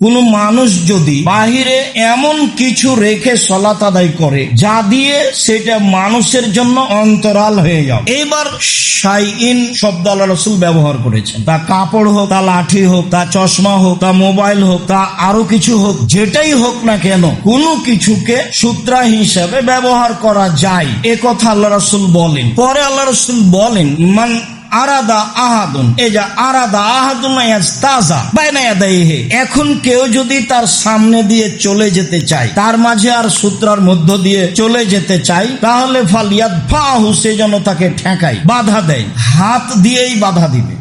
কোন মানুষ যদি বাহিরে এমন কিছু রেখে সালাত আদায় করে যা দিয়ে সেটা মানুষের জন্য অন্তরাল হয়ে যাবে। এবার শাইইন শব্দ আল্লাহ রাসূল ব্যবহার করেছেন। তা কাপড় হোক, তা লাঠি হোক, তা চশমা হোক, তা মোবাইল হোক, তা আরো কিছু হোক, যেটাই হোক না কেন কোনো কিছুকে সূত্রা হিসাবে ব্যবহার করা যায়, এ কথা আল্লাহ রাসূল বলেন। পরে আল্লাহ রাসূল বলেন, মান আরাদা আহাদুন, এই যে আরাদা আহাদুন তাজা বাইনা ইয়াদাইহি, এখন কেউ যদি তার সামনে দিয়ে চলে যেতে চায়, তার মাঝে আর সূত্রার মধ্য দিয়ে চলে যেতে চায়, তাহলে ফালিয়াদ ফাহু, সে যেন তাকে ঠেকায়, বাধা দেয়, হাত দিয়েই বাধা দিবে।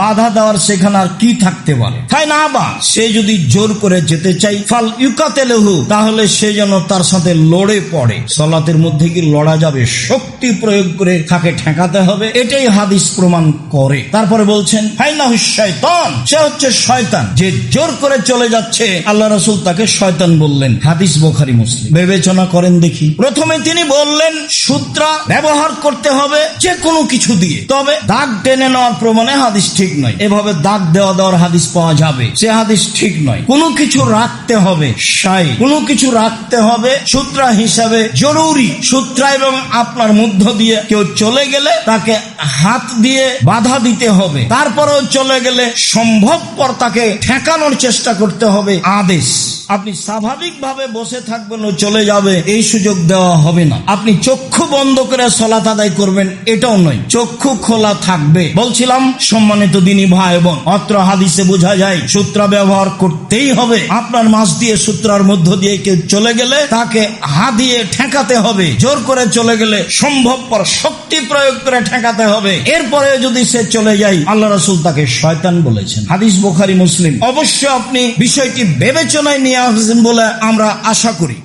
বাধা দেওয়ার সেখানে আর কি থাকতে পারে? তাই না, বা সে যদি জোর করে যেতে চাই, ফাল ইউকাতেলহু, তাহলে সে যেন তার সাথে লড়ে পড়ে। সালাতের মধ্যে কি লড়া যাবে? শক্তি প্রয়োগ করে তাকে ঠেকাতে হবে, এটাই হাদিস প্রমাণ করে। তারপরে বলছেন ফাইনাহু শয়তান, সে হচ্ছে শয়তান, যে জোর করে চলে যাচ্ছে। আল্লাহ রাসূল তাকে শয়তান বললেন। হাদিস বুখারী মুসলিম। বিবেচনা করেন দেখি। প্রথমে তিনি বললেন সূত্রা ব্যবহার করতে হবে যে কোনো কিছু দিয়ে, তবে দাগ টেনে নেওয়ার প্রমাণে হাদিস ঠিক নয়। এভাবে দাগ দেওয়ার হাদিস পাওয়া যাবে, সে হাদিস ঠিক নয়। কোনো কিছু রাখতে হবে, কোনো কিছু রাখতে হবে সূত্রা হিসাবে জরুরি। সূত্রা এবং আপনার মধ্য দিয়ে কেউ চলে গেলে তাকে হাত দিয়ে বাধা দিতে হবে, তারপরেও চলে গেলে সম্ভবপর তাকে ঠেকানোর চেষ্টা করতে হবে। আদেশ। আপনি স্বাভাবিকভাবে বসে থাকবেন ও চলে যাবে, এই সুযোগ দেওয়া হবে না। আপনি চক্ষু বন্ধ করে সালাত আদায় করবেন, এটাও নয়, চক্ষু খোলা থাকবে। বলছিলাম সম্মানিত দিনী ভাই বোন, অত্র হাদিসে বোঝা যায় সূত্রা ব্যবহার করতেই হবে। আপনার মাঝ দিয়ে সূত্রার মধ্য দিয়ে কেউ চলে গেলে তাকে হাত দিয়ে ঠেকাতে হবে। জোর করে চলে গেলে সম্ভবপর শক্তি প্রয়োগ করে ঠেকাতে হবে। এরপরে যদি সে চলে যায়, আল্লাহ রাসূল তাকে শয়তান বলেছেন। হাদিস বুখারী মুসলিম। অবশ্য আপনি বিষয়টি বিবেচনায় নিয়ে আসবেন বলে আমরা আশা করি।